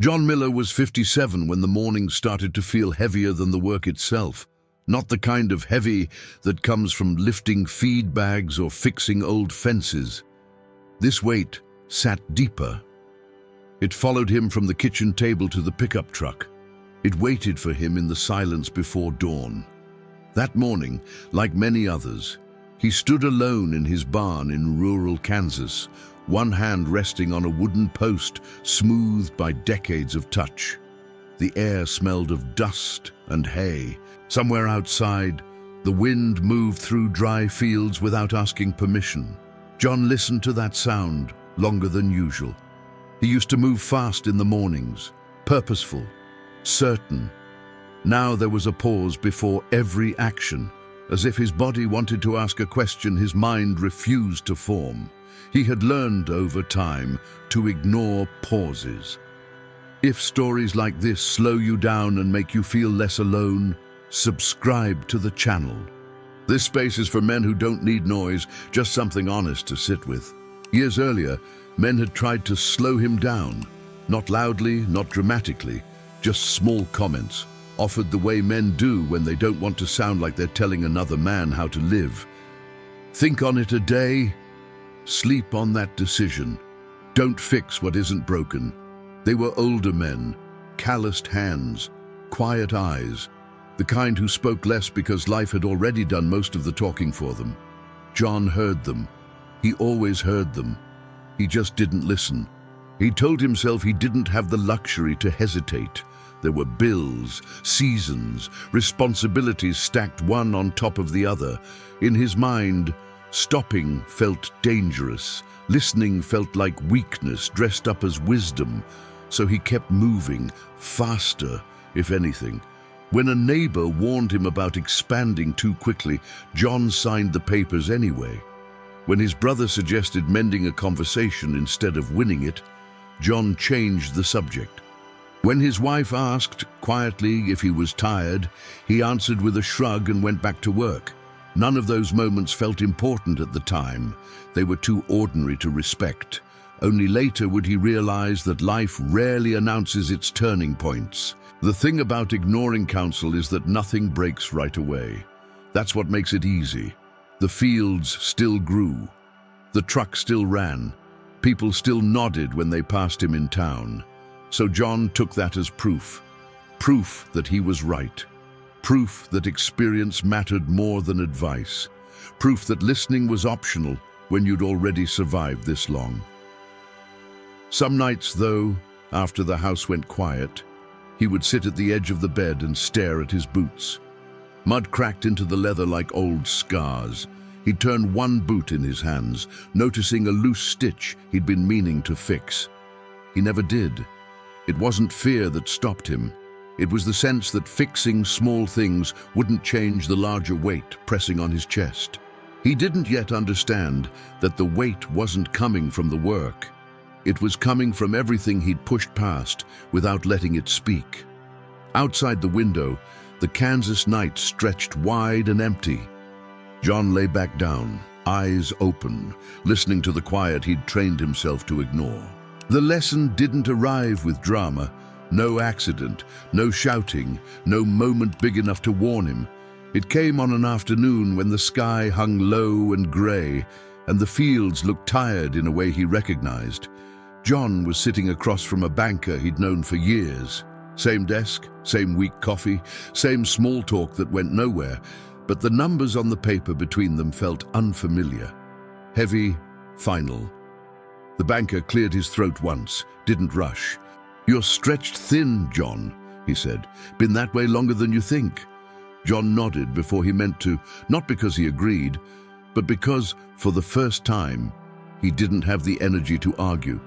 John Miller was 57 when the morning started to feel heavier than the work itself. Not the kind of heavy that comes from lifting feed bags or fixing old fences. This weight sat deeper. It followed him from the kitchen table to the pickup truck. It waited for him in the silence before dawn. That morning, like many others, he stood alone in his barn in rural Kansas, one hand resting on a wooden post smoothed by decades of touch. The air smelled of dust and hay. Somewhere outside, the wind moved through dry fields without asking permission. John listened to that sound longer than usual. He used to move fast in the mornings, purposeful, certain. Now there was a pause before every action, as if his body wanted to ask a question his mind refused to form. He had learned over time to ignore pauses. If stories like this slow you down and make you feel less alone, subscribe to the channel. This space is for men who don't need noise, just something honest to sit with. Years earlier, men had tried to slow him down, not loudly, not dramatically, just small comments, offered the way men do when they don't want to sound like they're telling another man how to live. Think on it a day, sleep on that decision. Don't fix what isn't broken. They were older men, calloused hands, quiet eyes, the kind who spoke less because life had already done most of the talking for them. John heard them. He always heard them. He just didn't listen. He told himself he didn't have the luxury to hesitate. There were bills, seasons, responsibilities stacked one on top of the other. In his mind, stopping felt dangerous. Listening felt like weakness dressed up as wisdom. So he kept moving, faster, if anything. When a neighbor warned him about expanding too quickly, John signed the papers anyway. When his brother suggested mending a conversation instead of winning it, John changed the subject. When his wife asked, quietly, if he was tired, he answered with a shrug and went back to work. None of those moments felt important at the time. They were too ordinary to respect. Only later would he realize that life rarely announces its turning points. The thing about ignoring counsel is that nothing breaks right away. That's what makes it easy. The fields still grew. The truck still ran. People still nodded when they passed him in town. So John took that as proof. Proof that he was right. Proof that experience mattered more than advice. Proof that listening was optional when you'd already survived this long. Some nights, though, after the house went quiet, he would sit at the edge of the bed and stare at his boots. Mud cracked into the leather like old scars. He'd turn one boot in his hands, noticing a loose stitch he'd been meaning to fix. He never did. It wasn't fear that stopped him. It was the sense that fixing small things wouldn't change the larger weight pressing on his chest. He didn't yet understand that the weight wasn't coming from the work. It was coming from everything he'd pushed past without letting it speak. Outside the window, the Kansas night stretched wide and empty. John lay back down, eyes open, listening to the quiet he'd trained himself to ignore. The lesson didn't arrive with drama. No accident, no shouting, no moment big enough to warn him. It came on an afternoon when the sky hung low and gray, and the fields looked tired in a way he recognized. John was sitting across from a banker he'd known for years. Same desk, same weak coffee, same small talk that went nowhere, but the numbers on the paper between them felt unfamiliar. Heavy, final. The banker cleared his throat once, didn't rush. "You're stretched thin, John," he said. "Been that way longer than you think." John nodded before he meant to, not because he agreed, but because, for the first time, he didn't have the energy to argue.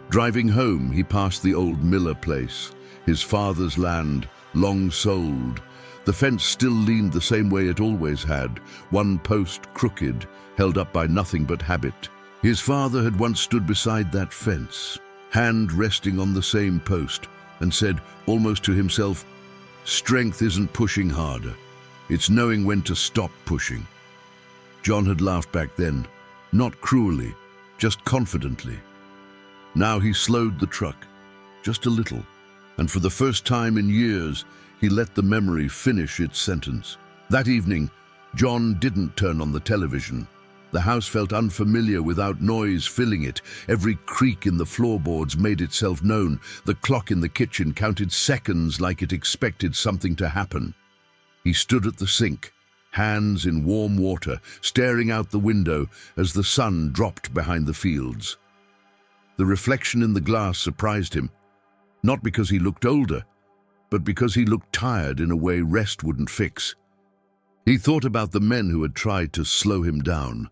Driving home, he passed the old Miller place, his father's land, long sold. The fence still leaned the same way it always had, one post crooked, held up by nothing but habit. His father had once stood beside that fence, hand resting on the same post, and said, almost to himself, "Strength isn't pushing harder. It's knowing when to stop pushing." John had laughed back then, not cruelly, just confidently. Now he slowed the truck, just a little, and for the first time in years, he let the memory finish its sentence. That evening, John didn't turn on the television. The house felt unfamiliar without noise filling it. Every creak in the floorboards made itself known. The clock in the kitchen counted seconds like it expected something to happen. He stood at the sink, hands in warm water, staring out the window as the sun dropped behind the fields. The reflection in the glass surprised him, not because he looked older, but because he looked tired in a way rest wouldn't fix. He thought about the men who had tried to slow him down,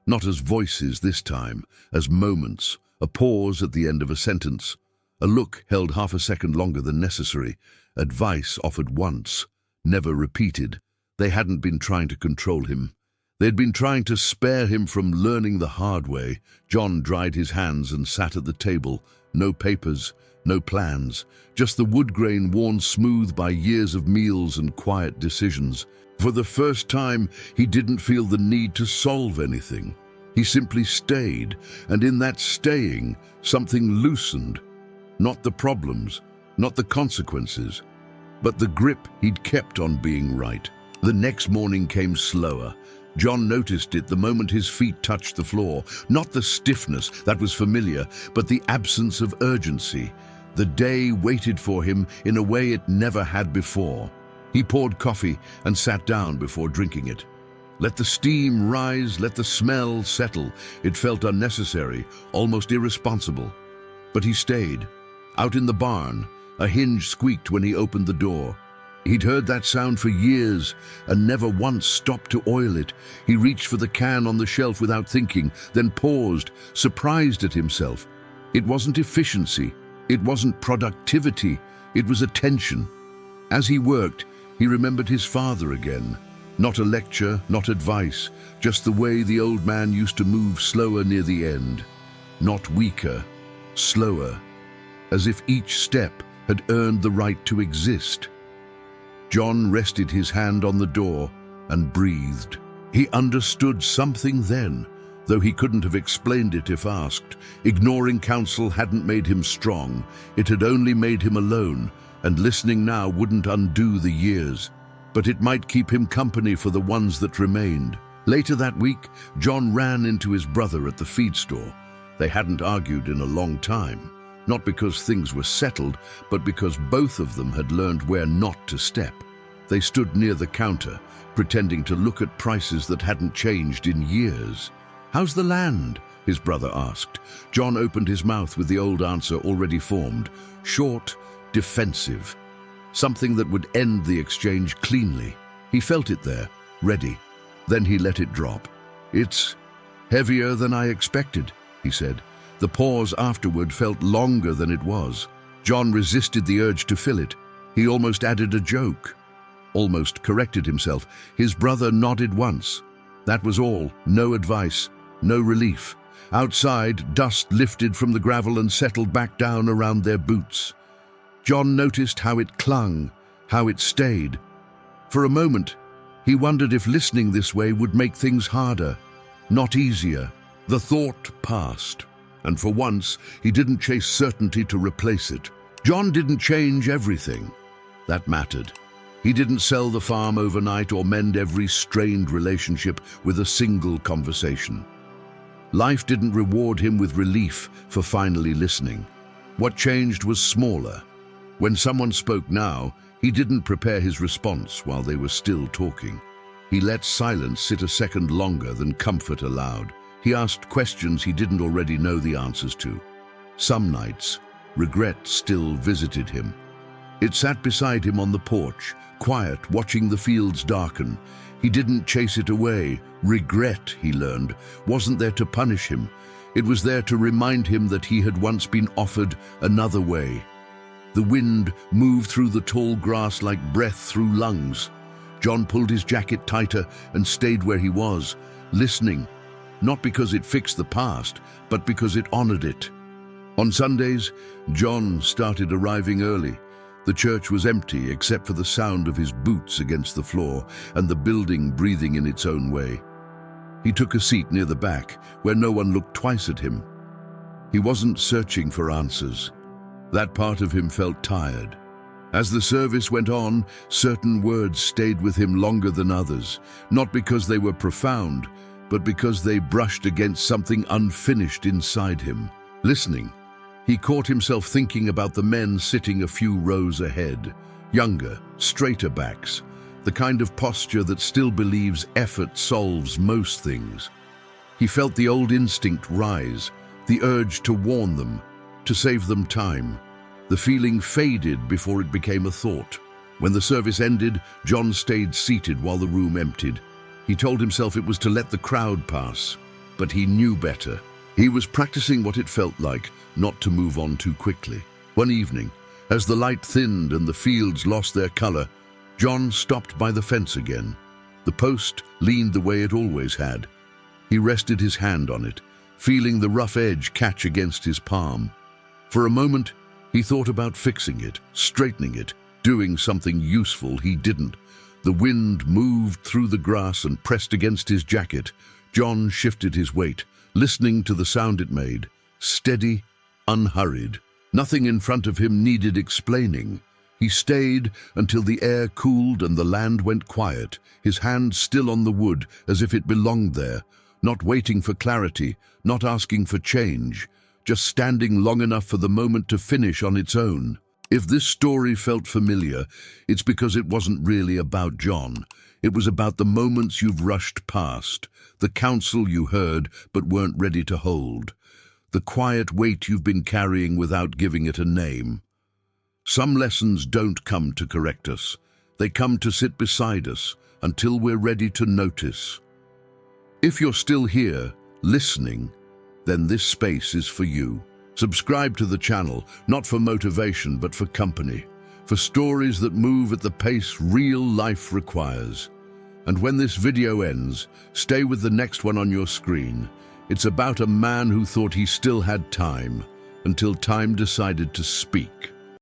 not as voices this time, as moments, a pause at the end of a sentence, a look held half a second longer than necessary, advice offered once, never repeated. They hadn't been trying to control him. They'd been trying to spare him from learning the hard way. John dried his hands and sat at the table. No papers, no plans, just the wood grain worn smooth by years of meals and quiet decisions. For the first time, he didn't feel the need to solve anything. He simply stayed, and in that staying, something loosened. Not the problems, not the consequences, but the grip he'd kept on being right. The next morning came slower. John noticed it the moment his feet touched the floor. Not the stiffness, that was familiar, but the absence of urgency. The day waited for him in a way it never had before. He poured coffee and sat down before drinking it. Let the steam rise, let the smell settle. It felt unnecessary, almost irresponsible. But he stayed. Out in the barn, a hinge squeaked when he opened the door. He'd heard that sound for years and never once stopped to oil it. He reached for the can on the shelf without thinking, then paused, surprised at himself. It wasn't efficiency. It wasn't productivity. It was attention. As he worked, he remembered his father again. Not a lecture, not advice, just the way the old man used to move slower near the end. Not weaker, slower, as if each step had earned the right to exist. John rested his hand on the door and breathed. He understood something then, though he couldn't have explained it if asked. Ignoring counsel hadn't made him strong. It had only made him alone, and listening now wouldn't undo the years. But it might keep him company for the ones that remained. Later that week, John ran into his brother at the feed store. They hadn't argued in a long time, not because things were settled, but because both of them had learned where not to step. They stood near the counter, pretending to look at prices that hadn't changed in years. "How's the land?" his brother asked. John opened his mouth with the old answer already formed. Short, defensive. Something that would end the exchange cleanly. He felt it there, ready. Then he let it drop. "It's heavier than I expected," he said. The pause afterward felt longer than it was. John resisted the urge to fill it. He almost added a joke. Almost corrected himself. His brother nodded once. That was all. No advice. No relief. Outside, dust lifted from the gravel and settled back down around their boots. John noticed how it clung, how it stayed. For a moment, he wondered if listening this way would make things harder, not easier. The thought passed, and for once, he didn't chase certainty to replace it. John didn't change everything. That mattered. He didn't sell the farm overnight or mend every strained relationship with a single conversation. Life didn't reward him with relief for finally listening. What changed was smaller. When someone spoke now, he didn't prepare his response while they were still talking. He let silence sit a second longer than comfort allowed. He asked questions he didn't already know the answers to. Some nights, regret still visited him. It sat beside him on the porch, quiet, watching the fields darken. He didn't chase it away. Regret, he learned, wasn't there to punish him. It was there to remind him that he had once been offered another way. The wind moved through the tall grass like breath through lungs. John pulled his jacket tighter and stayed where he was, listening, not because it fixed the past, but because it honored it. On Sundays, John started arriving early. The church was empty except for the sound of his boots against the floor and the building breathing in its own way. He took a seat near the back, where no one looked twice at him. He wasn't searching for answers. That part of him felt tired. As the service went on, certain words stayed with him longer than others, not because they were profound, but because they brushed against something unfinished inside him. Listening, he caught himself thinking about the men sitting a few rows ahead, younger, straighter backs, the kind of posture that still believes effort solves most things. He felt the old instinct rise, the urge to warn them, to save them time. The feeling faded before it became a thought. When the service ended, John stayed seated while the room emptied. He told himself it was to let the crowd pass, but he knew better. He was practicing what it felt like, not to move on too quickly. One evening, as the light thinned and the fields lost their color, John stopped by the fence again. The post leaned the way it always had. He rested his hand on it, feeling the rough edge catch against his palm. For a moment, he thought about fixing it, straightening it, doing something useful. He didn't. The wind moved through the grass and pressed against his jacket. John shifted his weight, listening to the sound it made, steady, unhurried. Nothing in front of him needed explaining. He stayed until the air cooled and the land went quiet, his hand still on the wood as if it belonged there, not waiting for clarity, not asking for change, just standing long enough for the moment to finish on its own. If this story felt familiar, it's because it wasn't really about John. It was about the moments you've rushed past, the counsel you heard but weren't ready to hold, the quiet weight you've been carrying without giving it a name. Some lessons don't come to correct us. They come to sit beside us until we're ready to notice. If you're still here, listening, then this space is for you. Subscribe to the channel, not for motivation, but for company, for stories that move at the pace real life requires. And when this video ends, stay with the next one on your screen. It's about a man who thought he still had time, until time decided to speak.